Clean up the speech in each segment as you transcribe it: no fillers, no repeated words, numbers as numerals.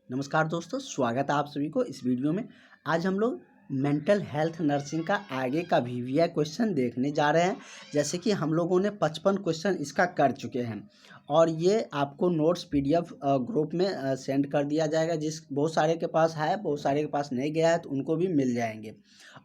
नमस्कार दोस्तों, स्वागत है आप सभी को इस वीडियो में। आज हम लोग मेंटल हेल्थ नर्सिंग का आगे का वीवीआई क्वेश्चन देखने जा रहे हैं। जैसे कि हम लोगों ने 55 क्वेश्चन इसका कर चुके हैं और ये आपको नोट्स पीडीएफ ग्रुप में सेंड कर दिया जाएगा। बहुत सारे के पास है, बहुत सारे के पास नहीं गया है, तो उनको भी मिल जाएंगे।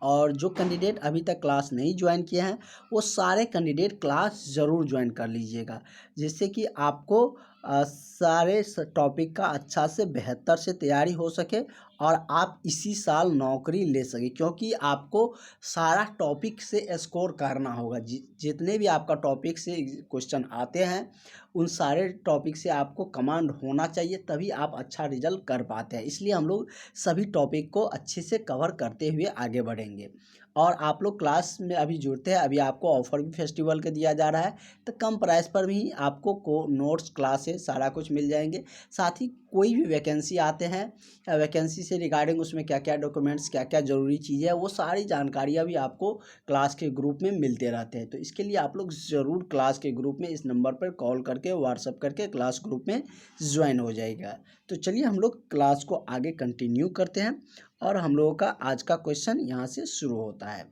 और जो कैंडिडेट अभी तक क्लास नहीं ज्वाइन किए हैं वो सारे कैंडिडेट क्लास ज़रूर ज्वाइन कर लीजिएगा, जिससे कि आपको सारे टॉपिक का अच्छा से बेहतर से तैयारी हो सके और आप इसी साल नौकरी ले सके, क्योंकि आपको सारा टॉपिक से स्कोर करना होगा। जितने भी आपका टॉपिक से क्वेश्चन आते हैं उन सारे टॉपिक से आपको कमांड होना चाहिए, तभी आप अच्छा रिजल्ट कर पाते हैं। इसलिए हम लोग सभी टॉपिक को अच्छे से कवर करते हुए आगे बढ़ेंगे। और आप लोग क्लास में अभी जुड़ते हैं, अभी आपको ऑफर भी फेस्टिवल का दिया जा रहा है, तो कम प्राइस पर भी आपको नोट्स क्लासेस सारा कुछ मिल जाएंगे। साथ ही कोई भी वैकेंसी आते हैं या वैकेंसी से रिगार्डिंग उसमें क्या क्या डॉक्यूमेंट्स, क्या क्या ज़रूरी चीज़ें है, वो सारी जानकारियाँ भी आपको क्लास के ग्रुप में मिलते रहते हैं। तो इसके लिए आप लोग ज़रूर क्लास के ग्रुप में इस नंबर पर कॉल करके व्हाट्सअप करके क्लास ग्रुप में ज्वाइन हो जाएगा। तो चलिए हम लोग क्लास को आगे कंटिन्यू करते हैं और हम लोगों का आज का क्वेश्चन यहाँ से शुरू होता है।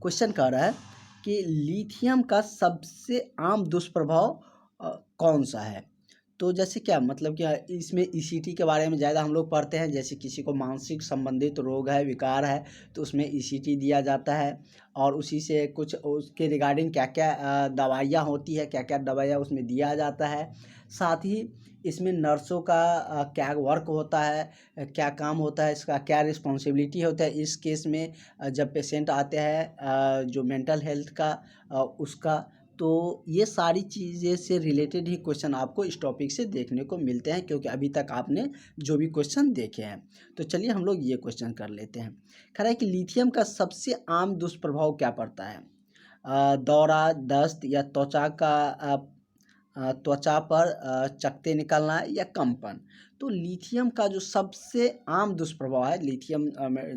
क्वेश्चन कह रहा है कि लिथियम का सबसे आम दुष्प्रभाव कौन सा है। तो जैसे क्या मतलब क्या इसमें ईसीटी के बारे में ज़्यादा हम लोग पढ़ते हैं। जैसे किसी को मानसिक संबंधित रोग है, विकार है, तो उसमें ईसीटी दिया जाता है और उसी से कुछ उसके रिगार्डिंग क्या क्या दवाइयाँ होती है, क्या क्या दवाइयाँ उसमें दिया जाता है। साथ ही इसमें नर्सों का क्या वर्क होता है, क्या काम होता है, इसका क्या रिस्पॉन्सिबिलिटी होता है इस केस में जब पेशेंट आते हैं जो मेंटल हेल्थ का उसका। तो ये सारी चीज़ें से रिलेटेड ही क्वेश्चन आपको इस टॉपिक से देखने को मिलते हैं, क्योंकि अभी तक आपने जो भी क्वेश्चन देखे हैं। तो चलिए हम लोग ये क्वेश्चन कर लेते हैं। कह रहा है कि लिथियम का सबसे आम दुष्प्रभाव क्या पड़ता है। दौरा, दस्त या त्वचा पर चकत्ते निकलना या कंपन। तो लिथियम का जो सबसे आम दुष्प्रभाव है, लिथियम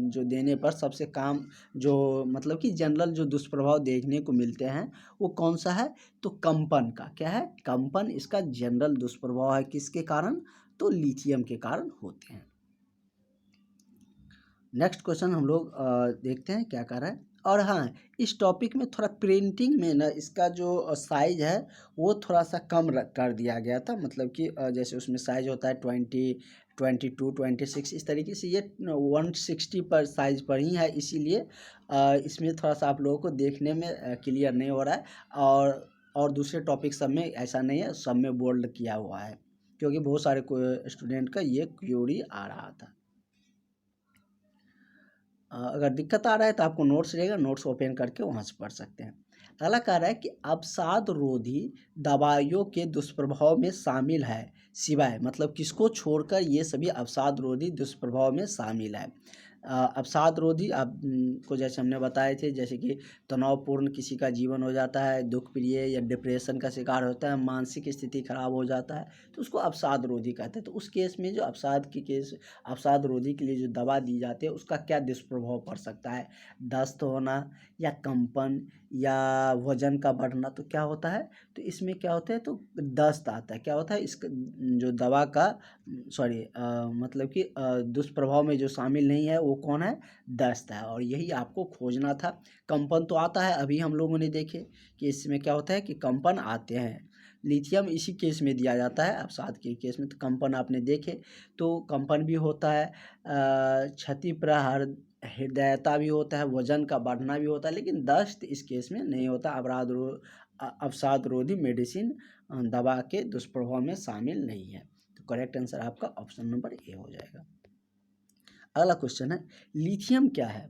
जो देने पर सबसे काम जो मतलब कि जनरल जो दुष्प्रभाव देखने को मिलते हैं वो कौन सा है, तो कंपन का। क्या है, कंपन इसका जनरल दुष्प्रभाव है। किसके कारण, तो लिथियम के कारण होते हैं। नेक्स्ट क्वेश्चन हम लोग देखते हैं क्या कर रहा है। और हाँ, इस टॉपिक में थोड़ा प्रिंटिंग में ना इसका जो साइज है वो थोड़ा सा कम कर दिया गया था। मतलब कि जैसे उसमें साइज होता है 22, 26, इस तरीके से ये 160 पर साइज पर ही है। इसीलिए इसमें थोड़ा सा आप लोगों को देखने में क्लियर नहीं हो रहा है। और दूसरे टॉपिक सब में ऐसा नहीं है, सब में बोल्ड किया हुआ है, क्योंकि बहुत सारे स्टूडेंट का ये क्यूरी आ रहा था। अगर दिक्कत आ रहा है तो आपको नोट्स रहेगा, नोट्स ओपन करके वहाँ से पढ़ सकते हैं। अगला कह रहा है कि अवसाद रोधी दवाइयों के दुष्प्रभाव में शामिल है, सिवाय मतलब किसको छोड़कर ये सभी अवसाद रोधी दुष्प्रभाव में शामिल है। अवसाद रोधी आप को जैसे हमने बताए थे, जैसे कि तनावपूर्ण किसी का जीवन हो जाता है, दुख प्रिय या डिप्रेशन का शिकार होता है, मानसिक स्थिति खराब हो जाता है, तो उसको अवसाद रोधी कहते हैं। तो उस केस में जो अवसाद रोधी के लिए जो दवा दी जाती है उसका क्या दुष्प्रभाव पड़ सकता है। दस्त होना या कंपन या वजन का बढ़ना। तो क्या होता है, तो इसमें क्या होता है, तो दस्त आता है। क्या होता है, इसका जो दवा का सॉरी मतलब कि दुष्प्रभाव में जो शामिल नहीं है वो कौन है, दस्त है। और यही आपको खोजना था। कंपन तो आता है, अभी हम लोगों ने देखे कि इसमें क्या होता है कि कंपन आते हैं। लिथियम इसी केस में दिया जाता है, अवसाद के केस में। तो कंपन आपने देखे, तो कंपन भी होता है, क्षति प्रहर हृदयता भी होता है, वजन का बढ़ना भी होता है, लेकिन दस्त इस केस में नहीं होता। अवसाद रोधी मेडिसिन दवा के दुष्प्रभाव में शामिल नहीं है। तो करेक्ट आंसर आपका ऑप्शन नंबर ए हो जाएगा। अगला क्वेश्चन है, लिथियम क्या है।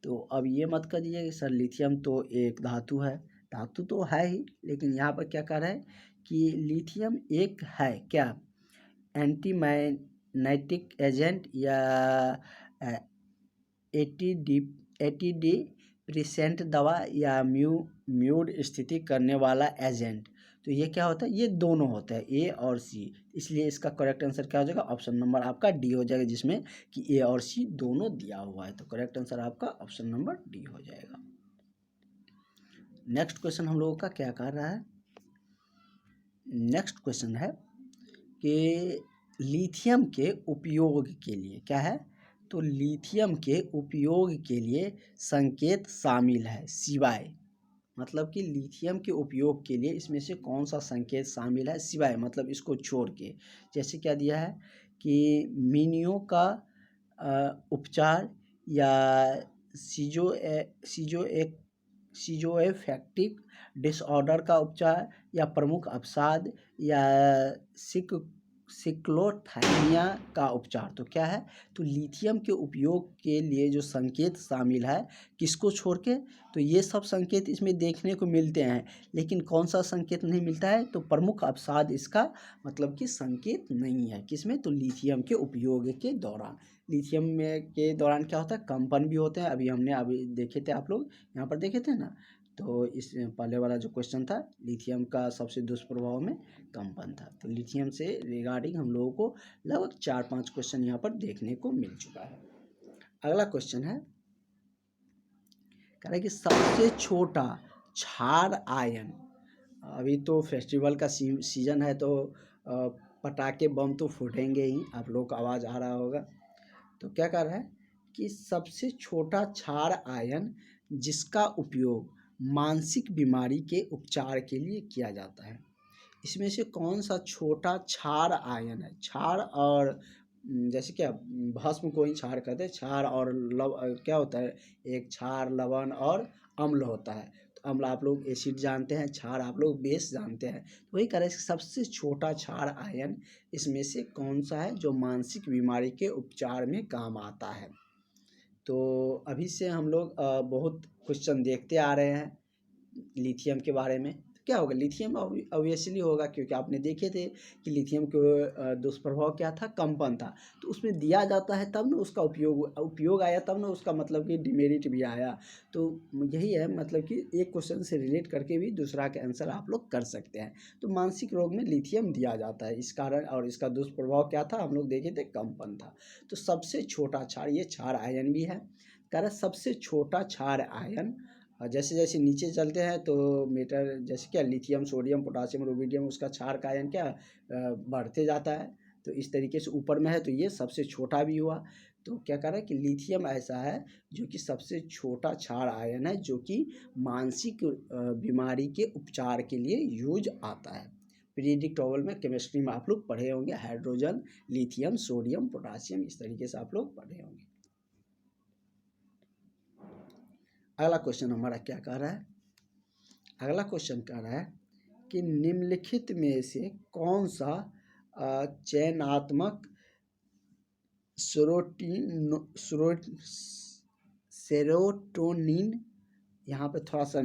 तो अब ये मत करिए सर लिथियम तो एक धातु है। धातु तो है ही, लेकिन यहाँ पर क्या कह रहा है कि लिथियम एक है क्या, एंटी मैग्नेटिक एजेंट या एटीडी प्रिसेंट दवा या म्यूड स्थिति करने वाला एजेंट। तो ये क्या होता है, ये दोनों होता है, ए और सी। इसलिए इसका करेक्ट आंसर क्या हो जाएगा, ऑप्शन नंबर आपका डी हो जाएगा, जिसमें कि ए और सी दोनों दिया हुआ है। तो करेक्ट आंसर आपका ऑप्शन नंबर डी हो जाएगा। नेक्स्ट क्वेश्चन हम लोगों का क्या कर रहा है। नेक्स्ट क्वेश्चन है कि लिथियम के उपयोग के लिए क्या है, तो लिथियम के उपयोग के लिए संकेत शामिल है सिवाय, मतलब कि लिथियम के उपयोग के लिए इसमें से कौन सा संकेत शामिल है सिवाय, मतलब इसको छोड़ के। जैसे क्या दिया है कि मीनियो का उपचार या सीजोएफेक्टिक डिसऑर्डर का उपचार या प्रमुख अवसाद या सिक सिक्लोथैमिया का उपचार। तो क्या है, तो लिथियम के उपयोग के लिए जो संकेत शामिल है किसको छोड़ के, तो ये सब संकेत इसमें देखने को मिलते हैं, लेकिन कौन सा संकेत नहीं मिलता है, तो प्रमुख अवसाद इसका मतलब कि संकेत नहीं है किसमें, तो लिथियम के उपयोग के दौरान। लिथियम में के दौरान क्या होता है, कंपन भी होते हैं, अभी देखे थे, आप लोग यहाँ पर देखे थे ना। तो इस पहले वाला जो क्वेश्चन था लिथियम का सबसे दुष्प्रभाव में कंपन था। तो लिथियम से रिगार्डिंग हम लोगों को लगभग 4-5 क्वेश्चन यहाँ पर देखने को मिल चुका है। अगला क्वेश्चन है, कह रहा है कि सबसे छोटा क्षार आयन, अभी तो फेस्टिवल का सीजन है तो पटाखे बम तो फूटेंगे ही, आप लोग को आवाज़ आ रहा होगा। तो क्या कर रहा है कि सबसे छोटा क्षार आयन जिसका उपयोग मानसिक बीमारी के उपचार के लिए किया जाता है, इसमें से कौन सा छोटा क्षार आयन है। क्षार और जैसे क्या भस्म को ही क्षार कहते हैं, क्षार और लव क्या होता है, एक क्षार लवण और अम्ल होता है। तो अम्ल आप लोग एसिड जानते हैं, क्षार आप लोग बेस जानते हैं। तो वही कह रहे हैं सबसे छोटा क्षार आयन इसमें से कौन सा है जो मानसिक बीमारी के उपचार में काम आता है। तो अभी से हम लोग बहुत क्वेश्चन देखते आ रहे हैं लिथियम के बारे में। तो क्या होगा, लिथियम ऑब्वियसली होगा, क्योंकि आपने देखे थे कि लिथियम के दुष्प्रभाव क्या था, कंपन था। तो उसमें दिया जाता है तब ना उसका उपयोग आया, तब ना उसका मतलब कि डिमेरिट भी आया। तो यही है, मतलब कि एक क्वेश्चन से रिलेट करके भी दूसरा का आंसर आप लोग कर सकते हैं। तो मानसिक रोग में लिथियम दिया जाता है इस कारण, और इसका दुष्प्रभाव क्या था हम लोग देखे थे, कंपन था। तो सबसे छोटा क्षार, ये क्षार आयन भी है, कह रहा सबसे छोटा क्षार आयन। और जैसे जैसे नीचे चलते हैं तो मीटर, जैसे क्या लिथियम, सोडियम, पोटासियम, रुबिडियम, उसका क्षार का आयन क्या बढ़ते जाता है। तो इस तरीके से ऊपर में है तो ये सबसे छोटा भी हुआ। तो क्या कह रहा है कि लिथियम ऐसा है जो कि सबसे छोटा क्षार आयन है जो कि मानसिक बीमारी के उपचार के लिए यूज आता है। पीरियडिक टेबल में केमिस्ट्री में आप लोग पढ़े होंगे, हाइड्रोजन, लिथियम, सोडियम, पोटासियम, इस तरीके से आप लोग पढ़े होंगे। अगला क्वेश्चन हमारा क्या कह रहा है, अगला क्वेश्चन कह रहा है कि निम्नलिखित में से कौन सा चयनात्मक सेरोटोनिन, यहाँ पे थोड़ा सा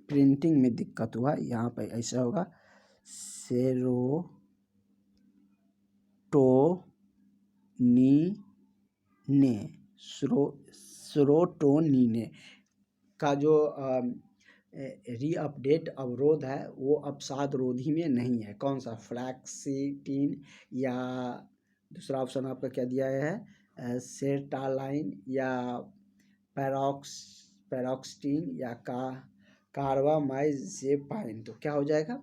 प्रिंटिंग में दिक्कत हुआ, यहाँ पे ऐसा होगा सेरोटोनिन का जो रीअपडेट अवरोध है वो अवसाद रोधी में नहीं है। कौन सा, फ्लैक्सीटिन या दूसरा ऑप्शन आपका क्या दिया है, सेर्टालाइन या पैरोक्सिन या कार्बामाइजेपाइन। तो क्या हो जाएगा,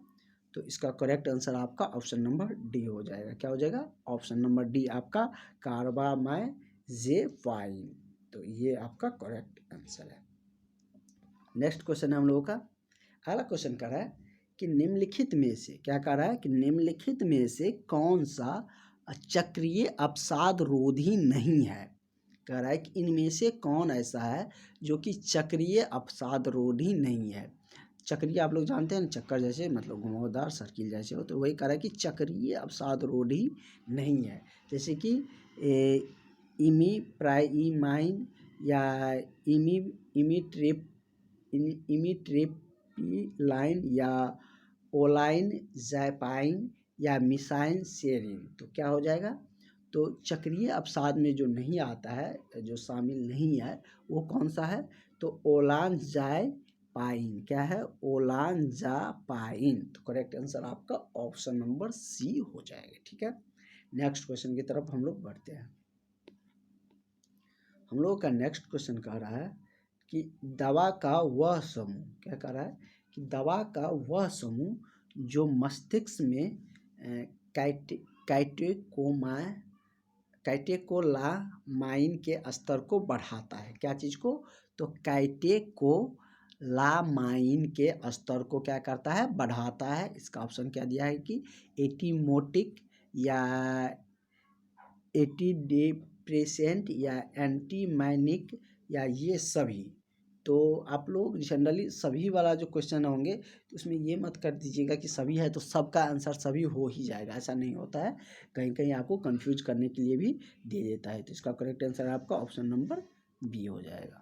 तो इसका करेक्ट आंसर आपका ऑप्शन नंबर डी हो जाएगा। क्या हो जाएगा, ऑप्शन नंबर डी आपका कार्बामाइजेपाइन। तो ये आपका करेक्ट आंसर है। नेक्स्ट क्वेश्चन है हम लोगों का, अगला क्वेश्चन कर रहा है कि निम्नलिखित में से, क्या कह रहा है कि निम्नलिखित में से कौन सा चक्रीय अवसाद रोधी नहीं है। कह रहा है कि इनमें से कौन ऐसा है जो कि चक्रीय अवसाद रोधी नहीं है। चक्रीय आप लोग जानते हैं ना, चक्कर जैसे मतलब घुमावदार सर्किल जैसे हो, तो वही कह रहा है कि चक्रीय अवसाद रोधी नहीं है। जैसे कि इमीप्राइमाइन या इमिट्रेपिलाइन या ओलाइन जैपाइन या मिसाइन सेरिन। तो क्या हो जाएगा, तो चक्रीय अवसाद में जो नहीं आता है, जो शामिल नहीं है, वो कौन सा है, तो ओलानजापाइन। क्या है, ओलानजापाइन। तो करेक्ट आंसर आपका ऑप्शन नंबर सी हो जाएगा। ठीक है, नेक्स्ट क्वेश्चन की तरफ हम लोग बढ़ते हैं। हम लोग का नेक्स्ट क्वेश्चन कह रहा है कि दवा का वह समूह, क्या कह रहा है कि दवा का वह समूह जो मस्तिष्क में कैटेकोलामाइन के स्तर को बढ़ाता है। क्या चीज़ को? तो कैटेकोलामाइन के स्तर को क्या करता है? बढ़ाता है। इसका ऑप्शन क्या दिया है कि एटीमोटिक या एंटीडिप्रेसेंट या एंटीमाइनिक या ये सभी। तो आप लोग जनरली सभी वाला जो क्वेश्चन होंगे तो उसमें ये मत कर दीजिएगा कि सभी है तो सबका आंसर सभी हो ही जाएगा, ऐसा नहीं होता है। कहीं कहीं आपको कंफ्यूज करने के लिए भी दे देता है। तो इसका करेक्ट आंसर आपका ऑप्शन नंबर बी हो जाएगा।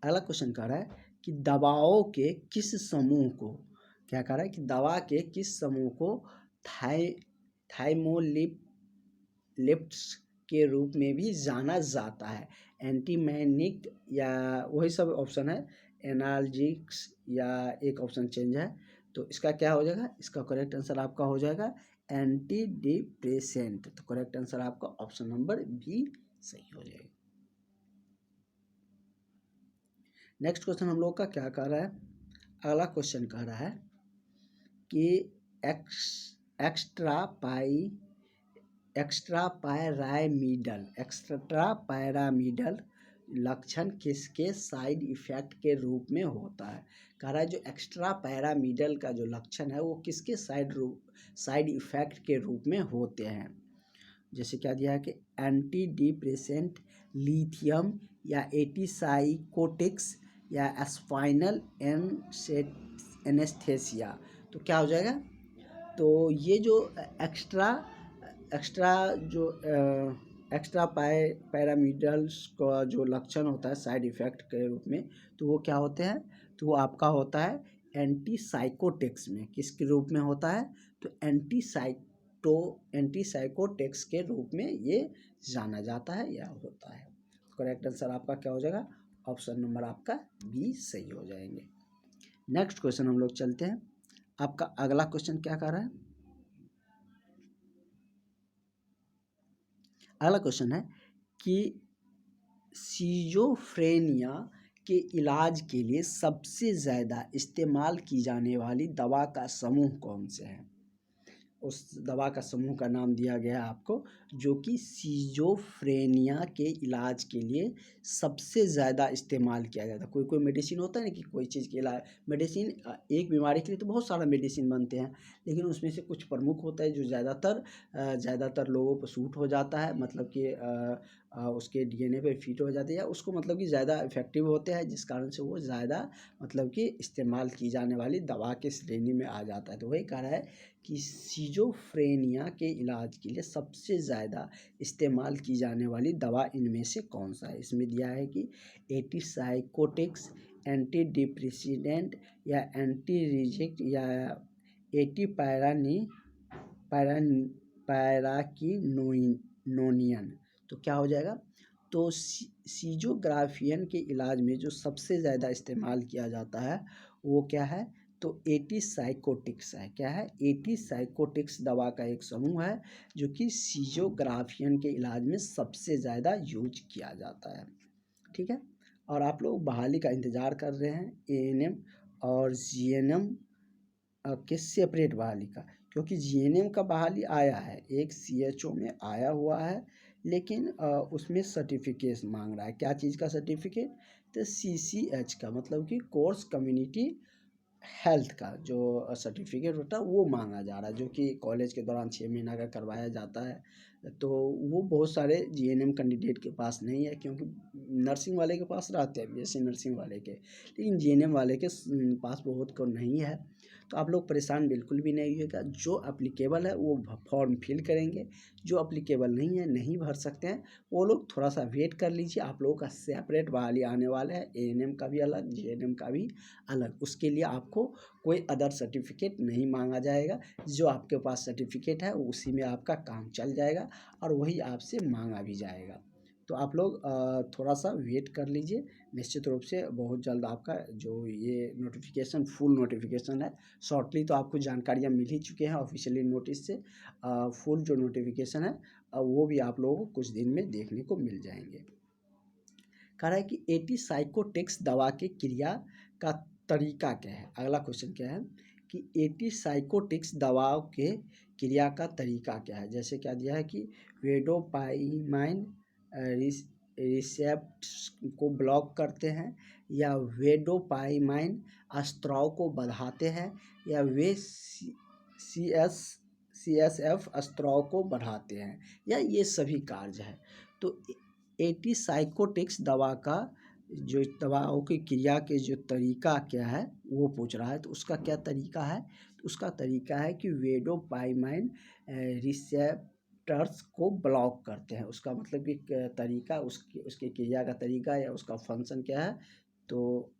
अगला क्वेश्चन कह रहा है कि दवाओं के किस समूह को, क्या कह रहा है कि दवा के किस समूह को थाइमोलिप्ट्स के रूप में भी जाना जाता है? एंटीमाइनिक या वही सब ऑप्शन है, एनाल्जिक्स या एक ऑप्शन चेंज है। तो इसका क्या हो जाएगा? इसका करेक्ट आंसर आपका हो जाएगा एंटी डिप्रेसेंट। तो करेक्ट आंसर आपका ऑप्शन नंबर बी सही हो जाएगा। नेक्स्ट क्वेश्चन हम लोग का क्या कह रहा है? अगला क्वेश्चन कह रहा है कि एक्स्ट्रापायरामिडल लक्षण किसके साइड इफेक्ट के रूप में होता है? कह रहा है जो एक्स्ट्रा पैरामिडल का जो लक्षण है वो किसके साइड इफेक्ट के रूप में होते हैं? जैसे क्या दिया है कि एंटी डिप्रेसेंट, लिथियम या एंटीसाइकोटिक्स या स्पाइनल एनेस्थेसिया। तो क्या हो जाएगा? तो ये जो एक्स्ट्रा पैरामिडल्स का जो लक्षण होता है साइड इफेक्ट के रूप में, तो वो क्या होते हैं? तो वो आपका होता है एंटीसाइकोटिक्स में। किसके रूप में होता है? तो एंटीसाइकोटिक्स के रूप में ये जाना जाता है या होता है। करेक्ट आंसर आपका क्या हो जाएगा? ऑप्शन नंबर आपका बी सही हो जाएंगे। नेक्स्ट क्वेश्चन हम लोग चलते हैं। आपका अगला क्वेश्चन क्या कर रहा है? अगला क्वेश्चन है कि सिजोफ्रेनिया के इलाज के लिए सबसे ज़्यादा इस्तेमाल की जाने वाली दवा का समूह कौन से है? उस दवा का समूह का नाम दिया गया है आपको, जो कि सिजोफ्रेनिया के इलाज के लिए सबसे ज़्यादा इस्तेमाल किया जाता है। कोई कोई मेडिसिन होता है ना कि कोई चीज़ के इलाज, मेडिसिन एक बीमारी के लिए तो बहुत सारा मेडिसिन बनते हैं, लेकिन उसमें से कुछ प्रमुख होता है जो ज़्यादातर लोगों पर सूट हो जाता है, मतलब कि उसके डीएनए पे फिट हो जाती है, या उसको मतलब कि ज़्यादा इफेक्टिव होते हैं, जिस कारण से वो ज़्यादा मतलब कि इस्तेमाल की जाने वाली दवा के श्रेणी में आ जाता है। तो वही कह रहा है कि सिजोफ्रेनिया के इलाज के लिए सबसे ज़्यादा इस्तेमाल की जाने वाली दवा इनमें से कौन सा है? इसमें दिया है कि एंटीसाइकोटिक्स, एंटी डिप्रेसेंट या एंटीरिजिक या पैराकिनोनियन। तो क्या हो जाएगा? तो सिजोग्राफियन के इलाज में जो सबसे ज़्यादा इस्तेमाल किया जाता है वो क्या है? तो एंटीसाइकोटिक्स है। क्या है? एंटीसाइकोटिक्स दवा का एक समूह है जो कि सिजोग्राफियन के इलाज में सबसे ज़्यादा यूज किया जाता है। ठीक है। और आप लोग बहाली का इंतज़ार कर रहे हैं एएनएम और जीएनएम के सेपरेट बहाली का, क्योंकि जीएनएम का बहाली आया है, एक सीएचओ में आया हुआ है, लेकिन उसमें सर्टिफिकेट मांग रहा है। क्या चीज़ का सर्टिफिकेट? तो सीसीएच का, मतलब कि कोर्स कम्युनिटी हेल्थ का जो सर्टिफिकेट होता है वो मांगा जा रहा है, जो कि कॉलेज के दौरान 6 महीना का करवाया जाता है। तो वो बहुत सारे जीएनएम कैंडिडेट के पास नहीं है, क्योंकि नर्सिंग वाले के पास रहते हैं, बीएससी नर्सिंग वाले के, लेकिन जीएनएम वाले के पास बहुत को नहीं है। तो आप लोग परेशान बिल्कुल भी नहीं होइएगा, जो अप्लीकेबल है वो फॉर्म फिल करेंगे, जो अप्लीकेबल नहीं है, नहीं भर सकते हैं, वो लोग थोड़ा सा वेट कर लीजिए। आप लोगों का सेपरेट बहाली आने वाला है, एएनएम का भी अलग, जीएनएम का भी अलग। उसके लिए आपको कोई अदर सर्टिफिकेट नहीं मांगा जाएगा। जो आपके पास सर्टिफिकेट है उसी में आपका काम चल जाएगा और वही आपसे मांगा भी जाएगा। तो आप लोग थोड़ा सा वेट कर लीजिए, निश्चित रूप से बहुत जल्द आपका जो ये नोटिफिकेशन, फुल नोटिफिकेशन है, शॉर्टली तो आपको जानकारियाँ मिल ही चुके हैं ऑफिशियली नोटिस से। फुल जो नोटिफिकेशन है वो भी आप लोगों को कुछ दिन में देखने को मिल जाएंगे। कह रहा है कि एंटीसाइकोटिक्स दवा की क्रिया का तरीका क्या है? अगला क्वेश्चन क्या है कि एंटीसाइकोटिक्स दवाओं के क्रिया का तरीका क्या है। जैसे क्या दिया है कि वेडोपाइमाइन रिसेप्टर्स को ब्लॉक करते हैं, या वेडोपाइमाइन स्त्राव को बढ़ाते हैं, या वे CSF स्त्राव को बढ़ाते हैं, या ये सभी कार्य है। तो एंटीसाइकोटिक्स दवा का जो दवाओं की क्रिया के जो तरीका क्या है वो पूछ रहा है। तो उसका क्या तरीका है, तो उसका तरीका है कि वेडोपाइमाइन रिसेप्टर्स को ब्लॉक करते हैं। उसका मतलब कि तरीका, उसकी क्रिया का तरीका या उसका फंक्शन क्या है। तो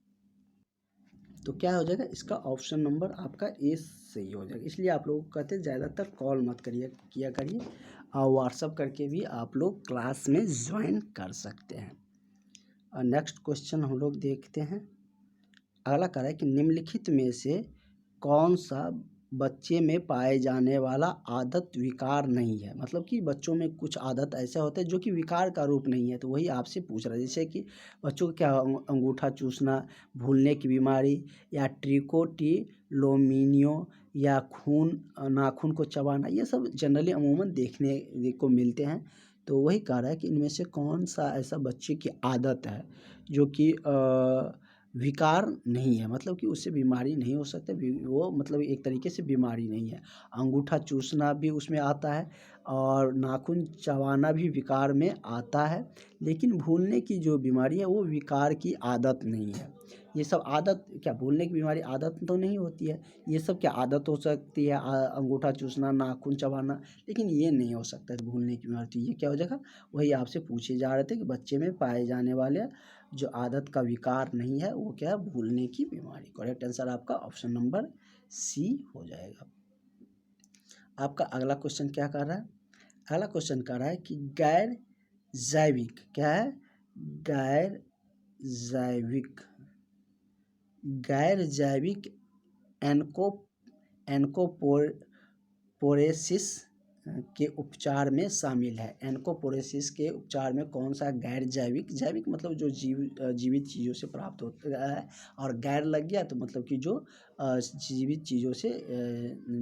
क्या हो जाएगा, इसका ऑप्शन नंबर आपका ए सही हो जाएगा। इसलिए आप लोग कहते हैं ज़्यादातर कॉल मत किया करिए, और व्हाट्सअप करके भी आप लोग क्लास में ज्वाइन कर सकते हैं। और नेक्स्ट क्वेश्चन हम लोग देखते हैं। अगला कह रहा है कि निम्नलिखित में से कौन सा बच्चे में पाए जाने वाला आदत विकार नहीं है। मतलब कि बच्चों में कुछ आदत ऐसे होते हैं जो कि विकार का रूप नहीं है। तो वही आपसे पूछ रहा है, जैसे कि बच्चों को क्या, अंगूठा चूसना, भूलने की बीमारी, या ट्रिकोटिलोमीनियो, या नाखून को चबाना, ये सब जनरली अमूमन देखने को मिलते हैं। तो वही कह रहा है कि इनमें से कौन सा ऐसा बच्चे की आदत है जो कि विकार नहीं है, मतलब कि उससे बीमारी नहीं हो सकता, वो मतलब एक तरीके से बीमारी नहीं है। अंगूठा चूसना भी उसमें आता है, और नाखून चबाना भी विकार में आता है, लेकिन भूलने की जो बीमारी है वो विकार की आदत नहीं है। ये सब आदत क्या, भूलने की बीमारी आदत तो नहीं होती है। ये सब क्या आदत हो सकती है, अंगूठा चूसना, नाखून चबाना, लेकिन ये नहीं हो सकता है भूलने की बीमारी। तो ये क्या हो जाएगा, वही आपसे पूछे जा रहे थे कि बच्चे में पाए जाने वाले जो आदत का विकार नहीं है वो क्या है, भूलने की बीमारी। करेक्ट आंसर आपका ऑप्शन नंबर सी हो जाएगा। आपका अगला क्वेश्चन क्या कर रहा है, अगला क्वेश्चन कर रहा है कि गैर जैविक क्या है, गैर जैविक एन्कोपोरेसिस के उपचार में शामिल है। एन्कोपोरेसिस के उपचार में कौन सा गैर जैविक मतलब जो जीवित चीज़ों से प्राप्त होता है, और गैर लग गया तो मतलब कि जो जीवित चीज़ों से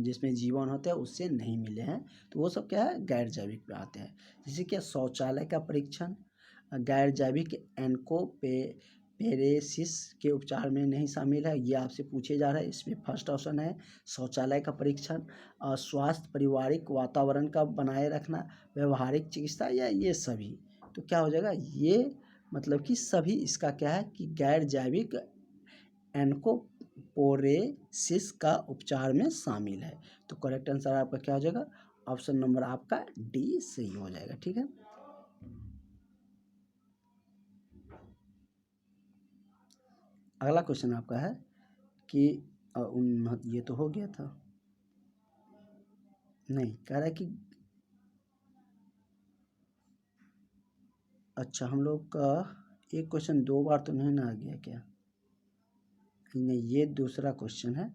जिसमें जीवन होता है उससे नहीं मिले हैं, तो वो सब क्या है, गैर जैविक पे आते हैं। जैसे कि शौचालय का परीक्षण गैर जैविक एन्कोपेरेसिस के उपचार में नहीं शामिल है, ये आपसे पूछे जा रहा है। इसमें फर्स्ट ऑप्शन है शौचालय का परीक्षण, स्वास्थ्य पारिवारिक वातावरण का बनाए रखना, व्यवहारिक चिकित्सा, या ये सभी। तो क्या हो जाएगा, ये मतलब कि सभी इसका क्या है कि गैर जैविक एन्कोपोरेसिस का उपचार में शामिल है। तो करेक्ट आंसर आपका क्या हो जाएगा, ऑप्शन नंबर आपका डी सही हो जाएगा। ठीक है, अगला क्वेश्चन आपका है कि ये तो हो गया था, नहीं कह रहा है कि अच्छा हम लोग का एक क्वेश्चन 2 बार तो नहीं ना आ गया क्या, नहीं ये दूसरा क्वेश्चन है।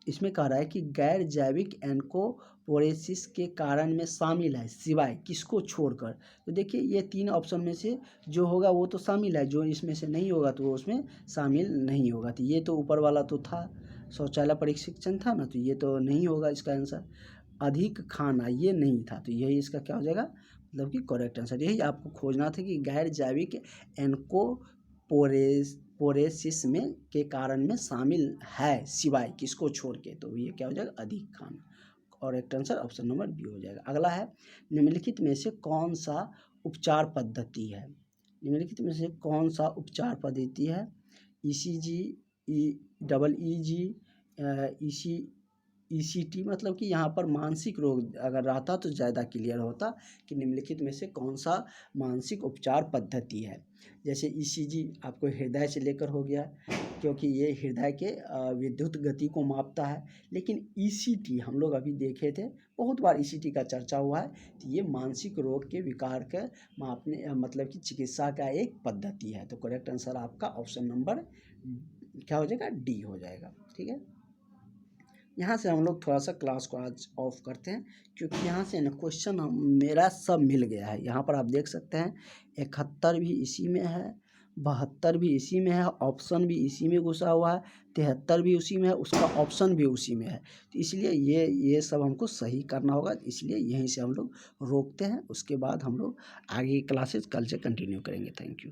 इसमें कह रहा है कि गैर जैविक एन्कोपोरेसिस के कारण में शामिल है सिवाय किसको छोड़कर। तो देखिए ये 3 ऑप्शन में से जो होगा वो तो शामिल है, जो इसमें से नहीं होगा तो वो उसमें शामिल नहीं होगा। तो ये तो ऊपर वाला तो था, शौचालय प्रशिक्षण था ना, तो ये तो नहीं होगा इसका आंसर। अधिक खाना ये नहीं था, तो यही इसका क्या हो जाएगा, मतलब कि करेक्ट आंसर। यही आपको खोजना था कि गैर जैविक एन्कोपोरेसिस में के कारण में शामिल है सिवाय किसको छोड़ के, तो ये क्या हो जाएगा, अधिक खाना। Correct answer option number B हो जाएगा। अगला है निम्नलिखित में से कौन सा उपचार पद्धति है, निम्नलिखित में से कौन सा उपचार पद्धति है, ECG, EEG, ECT, मतलब कि यहाँ पर मानसिक रोग अगर रहता तो ज़्यादा क्लियर होता कि निम्नलिखित में से कौन सा मानसिक उपचार पद्धति है। जैसे ECG आपको हृदय से लेकर हो गया, क्योंकि ये हृदय के विद्युत गति को मापता है। लेकिन ECT हम लोग अभी देखे थे, बहुत बार ECT का चर्चा हुआ है, तो ये मानसिक रोग के विकार के मापने मतलब कि चिकित्सा का एक पद्धति है। तो करेक्ट आंसर आपका ऑप्शन नंबर क्या हो जाएगा, डी हो जाएगा। ठीक है, यहाँ से हम लोग थोड़ा सा क्लास को आज ऑफ करते हैं, क्योंकि यहाँ से ना क्वेश्चन मेरा सब मिल गया है। यहाँ पर आप देख सकते हैं 71 भी इसी में है, 72 भी इसी में है, ऑप्शन भी इसी में घुसा हुआ है, 73 भी उसी में है, उसका ऑप्शन भी उसी में है। तो इसलिए ये सब हमको सही करना होगा, इसलिए यहीं से हम लोग रोकते हैं। उसके बाद हम लोग आगे की क्लासेस कल से कंटिन्यू करेंगे। Thank you.